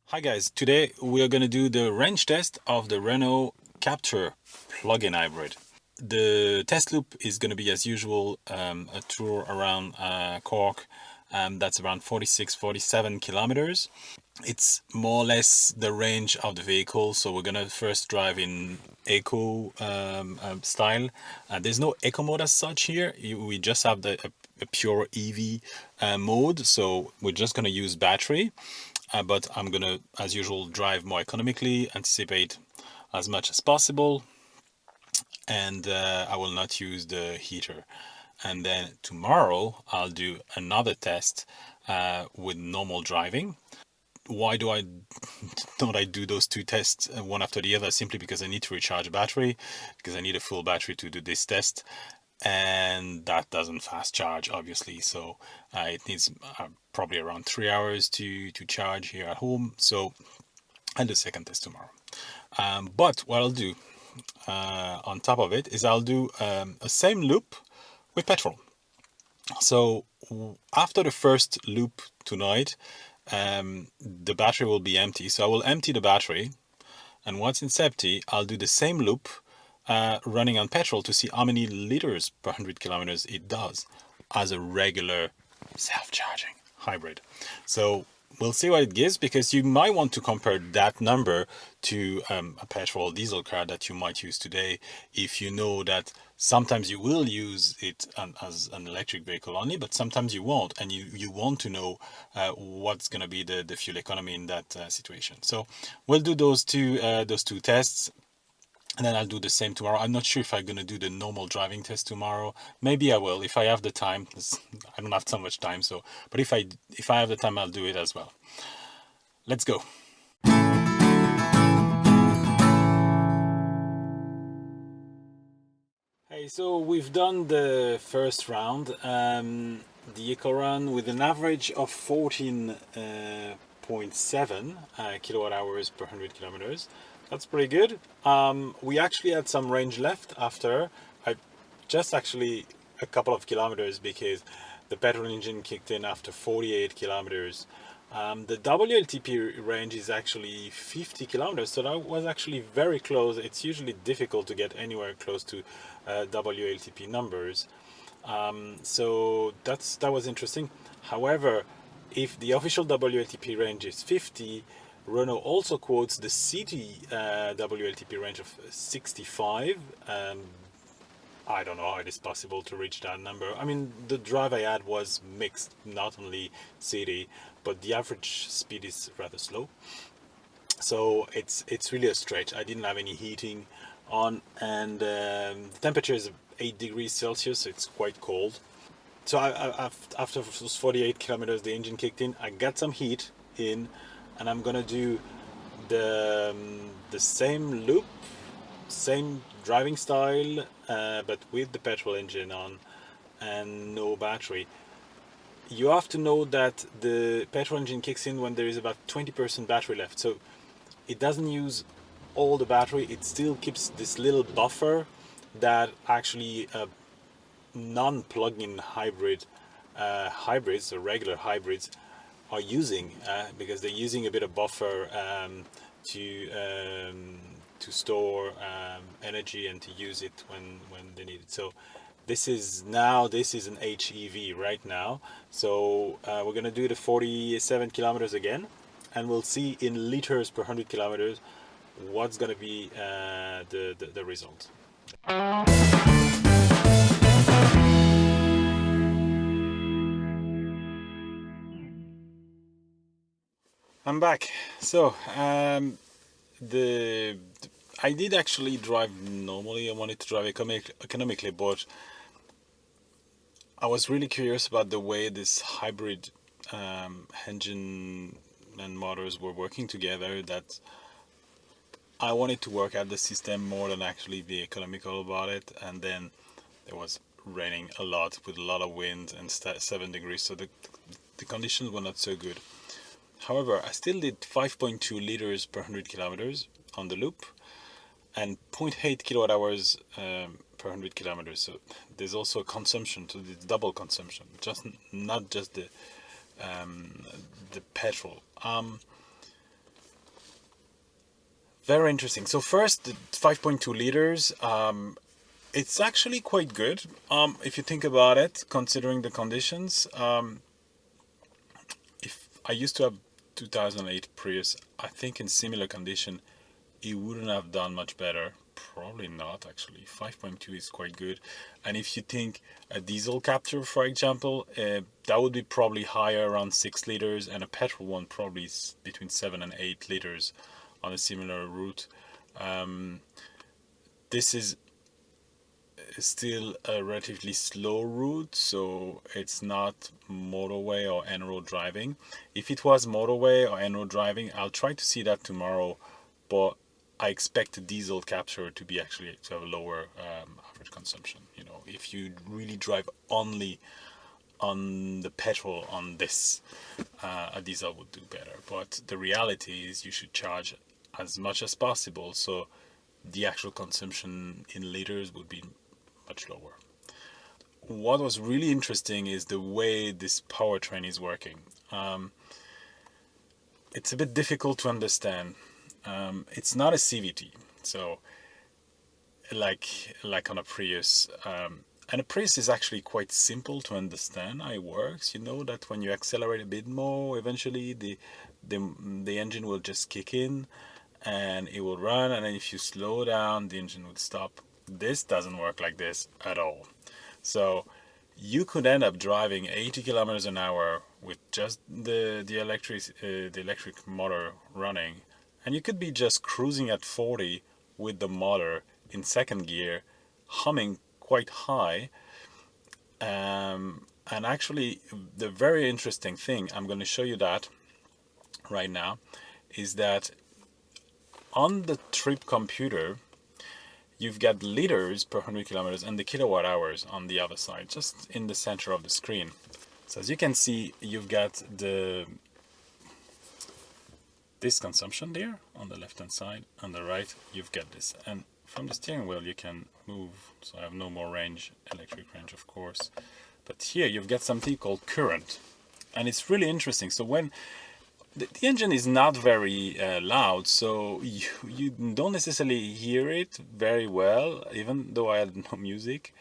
Hi guys, today we are going to do the range test of the Renault Captur plug-in hybrid. The test loop is going to be as usual a tour around Cork, that's around 46-47 kilometers. It's more or less the range of the vehicle, so we're going to first drive in eco style. There's no eco mode as such here, we just have a pure EV mode, so we're just going to use battery. But I'm gonna, as usual, drive more economically, anticipate as much as possible, and I will not use the heater. And then tomorrow I'll do another test with normal driving. Why don't I do those two tests one after the other? Simply because I need to recharge battery, because I need a full battery to do this test, and that doesn't fast charge obviously, so it needs probably around 3 hours to charge here at home. So I'll do the second test tomorrow. But what I'll do on top of it is I'll do a same loop with petrol. So after the first loop tonight, the battery will be empty, so I will empty the battery, and once it's empty I'll do the same loop running on petrol to see how many liters per 100 kilometers it does as a regular self-charging hybrid. So we'll see what it gives, because you might want to compare that number to a petrol diesel car that you might use today, if you know that sometimes you will use it as an electric vehicle only, but sometimes you won't, and you want to know what's going to be the fuel economy in that situation. So we'll do those two tests, and then I'll do the same tomorrow. I'm not sure if I'm going to do the normal driving test tomorrow. Maybe I will if I have the time. I don't have so much time, so but if I have the time, I'll do it as well. Let's go. Hey, so we've done the first round, the eco run, with an average of 14.7 kilowatt hours per 100 kilometers. That's pretty good. We actually had some range left after. I just actually a couple of kilometers, because the petrol engine kicked in after 48 kilometers. The WLTP range is actually 50 kilometers, so that was actually very close. It's usually difficult to get anywhere close to WLTP numbers. So that was interesting. However, if the official WLTP range is 50, Renault also quotes the city WLTP range of 65. I don't know how it is possible to reach that number. I mean, the drive I had was mixed, not only city, but the average speed is rather slow. So it's really a stretch. I didn't have any heating on, and the temperature is 8 degrees Celsius, so it's quite cold. So after those 48 kilometers, the engine kicked in. I got some heat in, and I'm gonna do the same loop, same driving style, but with the petrol engine on and no battery. You have to know that the petrol engine kicks in when there is about 20% battery left, so it doesn't use all the battery. It still keeps this little buffer that actually non-plug-in hybrids or regular hybrids are using, because they're using a bit of buffer to store energy and to use it when they need it. So this is an HEV right now. So we're gonna do the 47 kilometers again, and we'll see in liters per 100 kilometers what's gonna be the result. I'm back. So the I did actually drive normally. I wanted to drive economically, but I was really curious about the way this hybrid engine and motors were working together, that I wanted to work out the system more than actually be economical about it. And then it was raining a lot with a lot of wind and 7 degrees, so the conditions were not so good. However, I still did 5.2 liters per 100 kilometers on the loop, and 0.8 kilowatt hours per 100 kilometers. So there's also a consumption, so it's double consumption, not just the petrol. Very interesting. So first, the 5.2 liters, it's actually quite good. If you think about it, considering the conditions. If I used to have 2008 Prius, I think in similar condition, it wouldn't have done much better. Probably not, actually. 5.2 is quite good. And if you think a diesel Captur, for example, that would be probably higher, around 6 liters, and a petrol one probably is between 7 and 8 liters on a similar route. This is still a relatively slow route, so it's not motorway or en-road driving. If it was motorway or en-road driving, I'll try to see that tomorrow, but I expect the diesel Captur to be actually to have a lower average consumption. You know, if you really drive only on the petrol on this, a diesel would do better. But the reality is you should charge as much as possible, so the actual consumption in liters would be much lower. What was really interesting is the way this powertrain is working. It's a bit difficult to understand. It's not a CVT, so like on a Prius. And a Prius is actually quite simple to understand how it works. You know that when you accelerate a bit more, eventually the engine will just kick in and it will run, and then if you slow down, the engine would stop. This doesn't work like this at all. So you could end up driving 80 kilometers an hour with just the electric motor running, and you could be just cruising at 40 with the motor in second gear, humming quite high. And actually, the very interesting thing, I'm going to show you that right now, is that on the trip computer, you've got liters per 100 kilometers and the kilowatt hours on the other side, just in the center of the screen. So as you can see, you've got this consumption there on the left hand side. On the right, you've got this. And from the steering wheel, you can move. So I have no more range, electric range, of course. But here you've got something called current. And it's really interesting. So when the engine is not very loud, so you don't necessarily hear it very well, even though I had no music,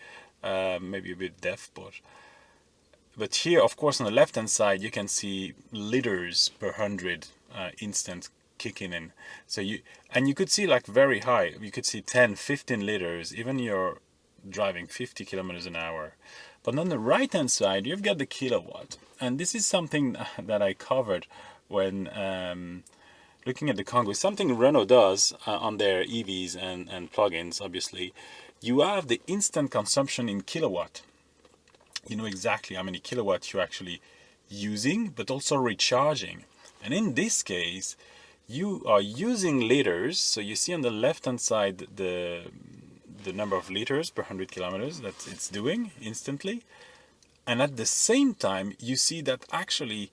maybe a bit deaf, but here, of course, on the left hand side, you can see liters per 100 instant kicking in. So you could see like very high, you could see 10, 15 liters, even you're driving 50 kilometers an hour. But on the right hand side, you've got the kilowatt, and this is something that I covered when looking at the Congo. Something Renault does on their EVs and plugins. Obviously, you have the instant consumption in kilowatt. You know exactly how many kilowatts you're actually using, but also recharging. And in this case, you are using liters. So you see on the left hand side the number of liters per 100 kilometers that it's doing instantly, and at the same time you see that actually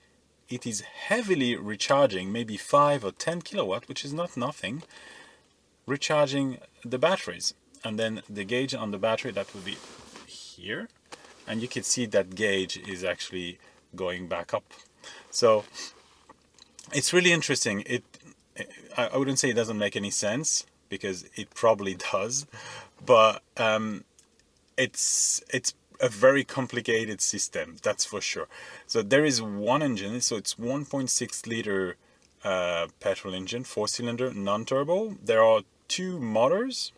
it is heavily recharging, maybe 5 or 10 kilowatt, which is not nothing, recharging the batteries. And then the gauge on the battery, that would be here, and you can see that gauge is actually going back up. So it's really interesting. I wouldn't say it doesn't make any sense, because it probably does, but it's a very complicated system, that's for sure. So there is one engine, so it's 1.6 liter petrol engine, 4-cylinder, non-turbo. There are two motors.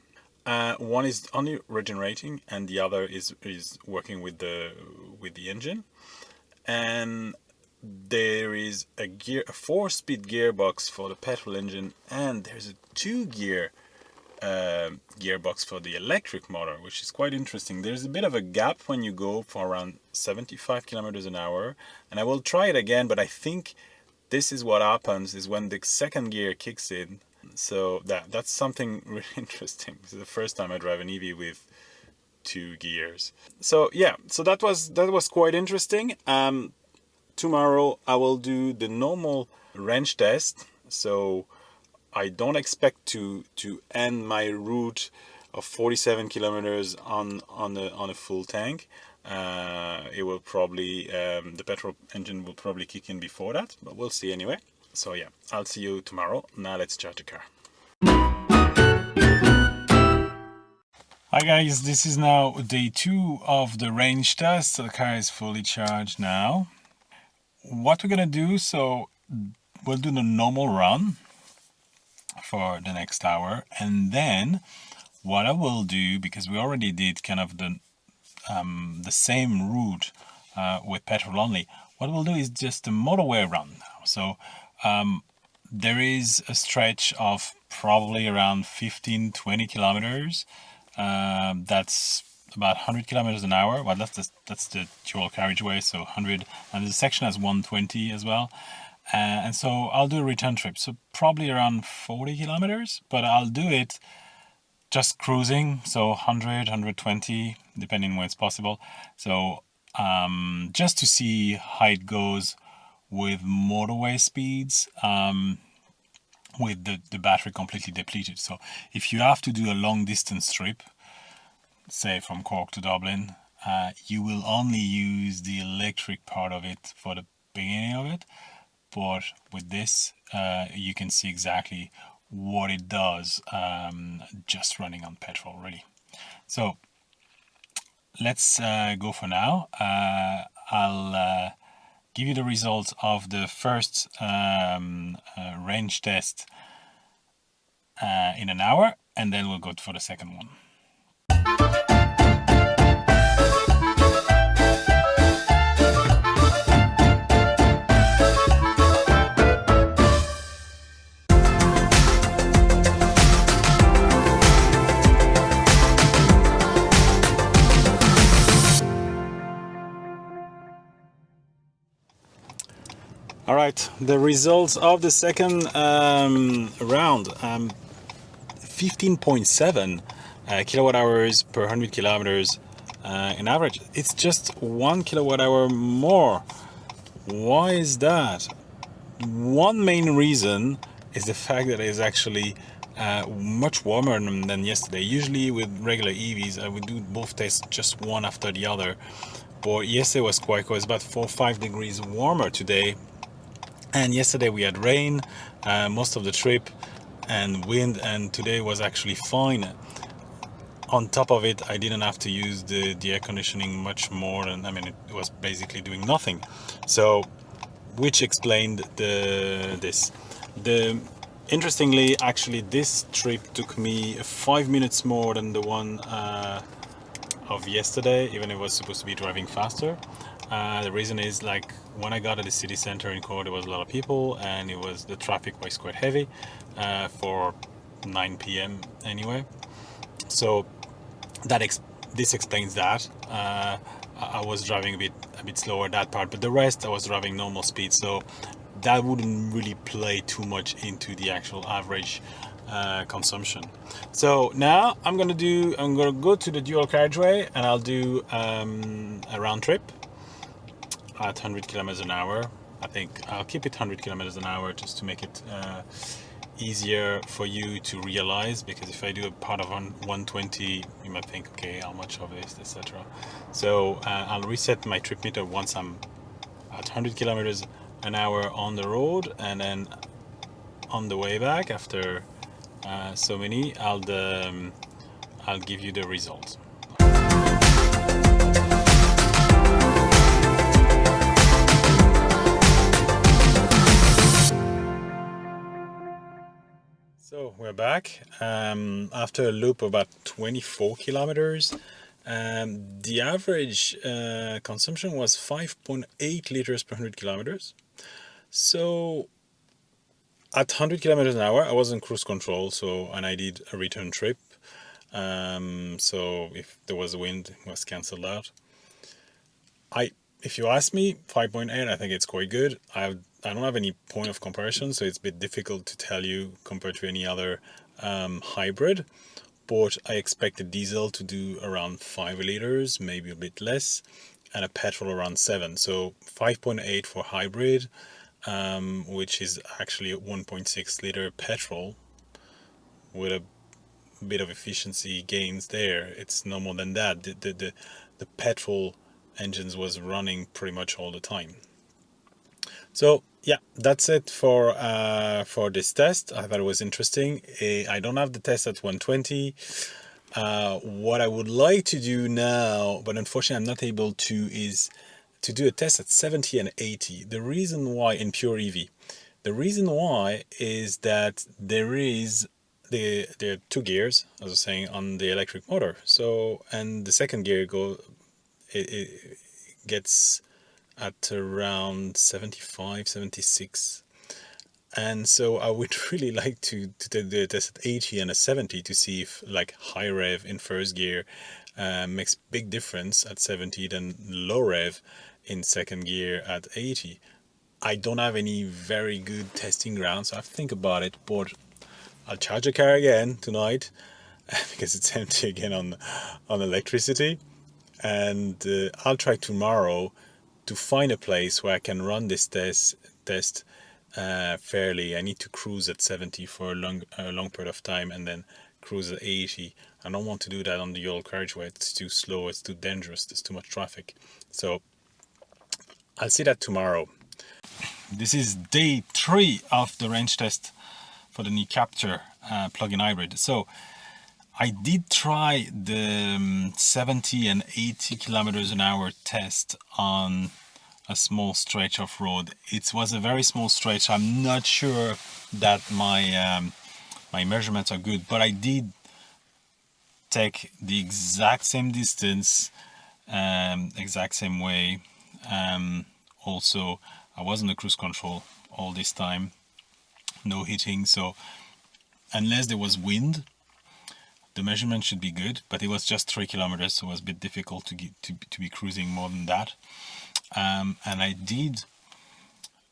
One is only regenerating, and the other is working with the engine. And there is a 4-speed gearbox for the petrol engine, and there's a 2-gear gearbox for the electric motor, which is quite interesting. There's a bit of a gap when you go for around 75 kilometers an hour, and I will try it again, but I think this is what happens is when the second gear kicks in. So that's something really interesting. This is the first time I drive an EV with 2 gears. So yeah, so that was quite interesting. Tomorrow I will do the normal range test. So I don't expect to end my route of 47 kilometers on a full tank. It will probably the petrol engine will probably kick in before that, but we'll see anyway. So yeah, I'll see you tomorrow. Now let's charge the car. Hi guys, this is now day 2 of the range test. The car is fully charged now. What we're gonna do, so we'll do the normal run for the next hour, and then what I will do, because we already did kind of the same route with petrol only, what we'll do is just a motorway run now. So there is a stretch of probably around 15-20 kilometers. That's about 100 kilometers an hour. Well, that's the dual carriageway, so 100, and the section has 120 as well. And so I'll do a return trip, so probably around 40 kilometers, but I'll do it just cruising, so 100, 120, depending when it's possible. So just to see how it goes with motorway speeds, with the battery completely depleted. So if you have to do a long distance trip, say from Cork to Dublin, you will only use the electric part of it for the beginning of it. But with this, you can see exactly what it does just running on petrol, really. So let's go for now. I'll give you the results of the first range test in an hour, and then we'll go for the second one. All right, the results of the second round, 15.7 kilowatt hours per 100 kilometers in average. It's just 1 kilowatt hour more. Why is that? One main reason is the fact that it's actually much warmer than yesterday. Usually with regular EVs, I would do both tests just one after the other. But yesterday was quite cold. It's about 4 or 5 degrees warmer today. And yesterday we had rain most of the trip and wind, and today was actually fine. On top of it, I didn't have to use the air conditioning much more, and I mean it was basically doing nothing. So, which explained this. Interestingly, actually, this trip took me 5 minutes more than the one of yesterday, even if I was supposed to be driving faster. The reason is, like, when I got to the city center in Cork, there was a lot of people, and the traffic was quite heavy for 9 p.m. anyway. So this explains that. I was driving a bit slower that part, but the rest I was driving normal speed, so that wouldn't really play too much into the actual average consumption. So now I'm gonna go to the dual carriageway, and I'll do a round trip at 100 kilometers an hour. I think I'll keep it 100 kilometers an hour just to make it easier for you to realize, because if I do a part of 120, you might think, okay, how much of this, etc. So I'll reset my trip meter once I'm at 100 kilometers an hour on the road, and then on the way back after so many, I'll give you the results. So we're back after a loop of about 24 kilometers. The average consumption was 5.8 liters per 100 kilometers. So at 100 kilometers an hour, I was in cruise control, and I did a return trip. So if there was a wind, it was cancelled out. If you ask me, 5.8, I think it's quite good. I don't have any point of comparison, so it's a bit difficult to tell you compared to any other hybrid. But I expect a diesel to do around 5 liters, maybe a bit less, and a petrol around 7. So 5.8 for hybrid, which is actually a 1.6 liter petrol with a bit of efficiency gains there. It's no more than that. The petrol engines was running pretty much all the time. So yeah, that's it for this test. I thought it was interesting. I don't have the test at 120. What I would like to do now, but unfortunately I'm not able to, is to do a test at 70 and 80. The reason why, in pure EV, the reason why is that there are two gears, as I was saying, on the electric motor. So, and the second gear it gets at around 75, 76. And so I would really like to do the test at 80 and a 70 to see if like high rev in first gear makes big difference at 70 than low rev in second gear at 80. I don't have any very good testing ground, so I have to think about it, but I'll charge the car again tonight because it's empty again on electricity, and I'll try tomorrow to find a place where I can run this test fairly. I need to cruise at 70 for a long period of time and then cruise at 80. I don't want to do that on the old carriageway. It's too slow, it's too dangerous, there's too much traffic. So I'll see that tomorrow. This is day 3 of the range test for the new Captur plug-in hybrid. So I did try the 70 and 80 kilometers an hour test on a small stretch of road. It was a very small stretch. I'm not sure that my measurements are good, but I did take the exact same distance, exact same way. Also, I was on the cruise control all this time, no hitting. So unless there was wind, the measurement should be good, but it was just 3 kilometers, so it was a bit difficult to be cruising more than that. And I did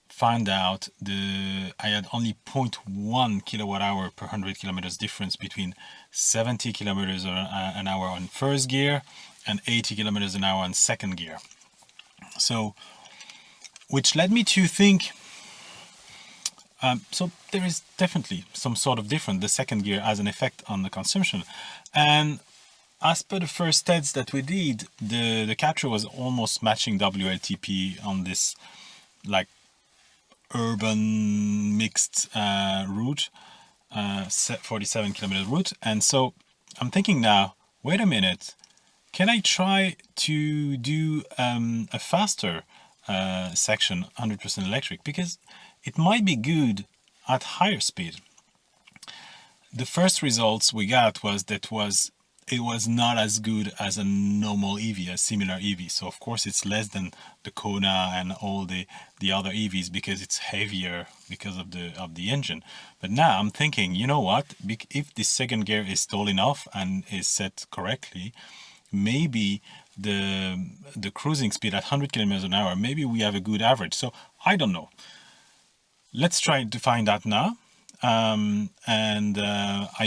find out I had only 0.1 kilowatt hour per 100 kilometers difference between 70 kilometers an hour on first gear and 80 kilometers an hour on second gear. So, which led me to think, so there is definitely some sort of difference. The second gear has an effect on the consumption. And as per the first tests that we did, the Captur was almost matching WLTP on this like urban mixed route, 47 kilometer route. And so I'm thinking now, wait a minute, can I try to do a faster section, 100% electric, because it might be good at higher speed. The first results we got was that it was not as good as a normal EV, a similar EV. So of course it's less than the Kona and all the other EVs because it's heavier because of the engine. But now I'm thinking, you know what? If the second gear is tall enough and is set correctly, maybe the cruising speed at 100 kilometers an hour, maybe we have a good average. So I don't know. Let's try to find out now. I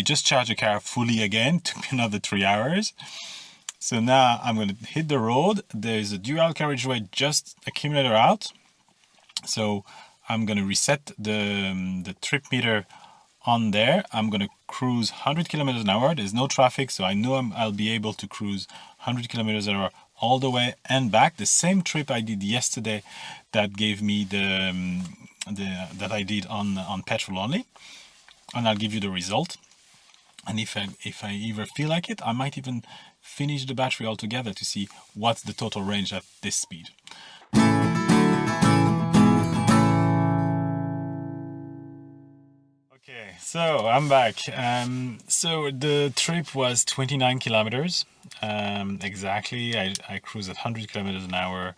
just charged the car fully again. Took me another 3 hours. So now I'm going to hit the road. There's a dual carriageway just a kilometer out. So I'm going to reset the trip meter on there. I'm going to cruise 100 kilometers an hour. There's no traffic, so I know I'll be able to cruise 100 kilometers an hour all the way and back. The same trip I did yesterday that gave me that I did on petrol only, and I'll give you the result. And if I ever feel like it, I might even finish the battery altogether to see what's the total range at this speed. Okay, so I'm back. So the trip was 29 kilometers exactly. I cruised at 100 kilometers an hour.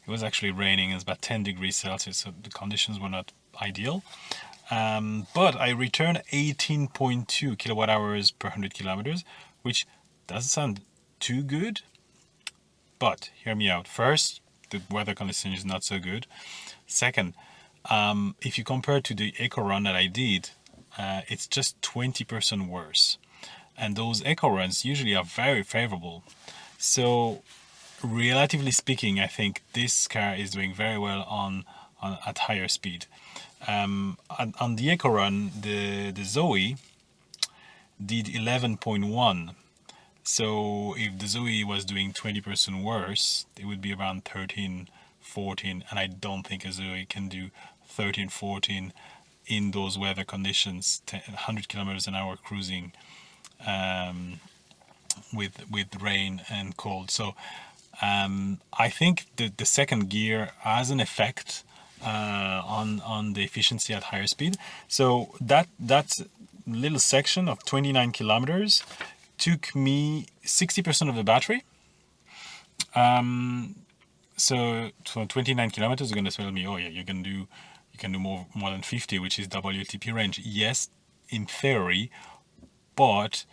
It was actually raining. It's about 10 degrees Celsius, so the conditions were not ideal. But I returned 18.2 kilowatt hours per 100 kilometers, which doesn't sound too good. But hear me out. First, the weather condition is not so good. Second, if you compare to the eco run that I did, it's just 20% worse. And those eco runs usually are very favorable. So relatively speaking, I think this car is doing very well at higher speed. On the eco run, the Zoe did 11.1. So if the Zoe was doing 20% worse, it would be around 13, 14. And I don't think a Zoe can do 13, 14 in those weather conditions, 100 kilometers an hour cruising with rain and cold. So I think the second gear has an effect on the efficiency at higher speed. So that little section of 29 kilometers took me 60% of the battery. So 29 kilometers is going to tell me, oh yeah, you can do more than 50, which is WLTP range. Yes, in theory, but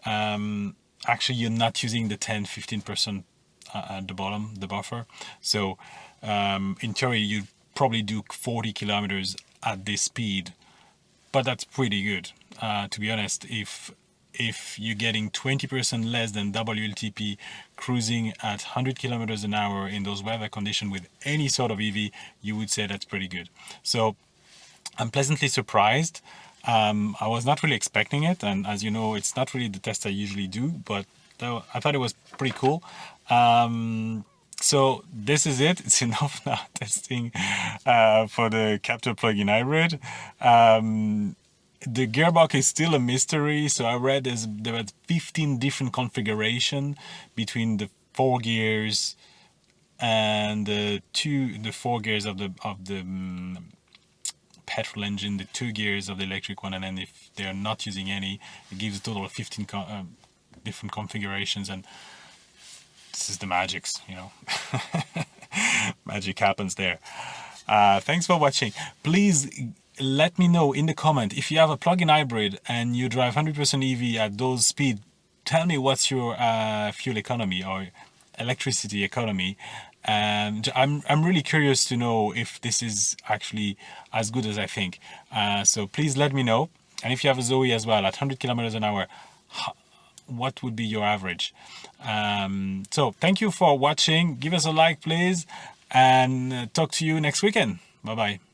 actually you're not using the 10-15% at the bottom, the buffer. So in theory, you probably do 40 kilometers at this speed, but that's pretty good. To be honest, if you're getting 20% less than WLTP cruising at 100 kilometers an hour in those weather conditions with any sort of EV, you would say that's pretty good. So I'm pleasantly surprised. I was not really expecting it, and as you know, it's not really the test I usually do, but I thought it was pretty cool. So this is it. It's enough now testing for the Captur plug-in hybrid. The gearbox is still a mystery. So I read there were 15 different configurations between the 4 gears and the 4 gears of the petrol engine, the 2 gears of the electric one, and then if they're not using any, it gives a total of 15 different configurations. And this is the magics, you know. Magic happens there. Thanks for watching. Please let me know in the comment if you have a plug-in hybrid and you drive 100% EV at those speed. Tell me what's your fuel economy or electricity economy. And I'm really curious to know if this is actually as good as I think. So please let me know. And if you have a Zoe as well at 100 kilometers an hour, what would be your average? So thank you for watching. Give us a like, please, and talk to you next weekend. Bye-bye.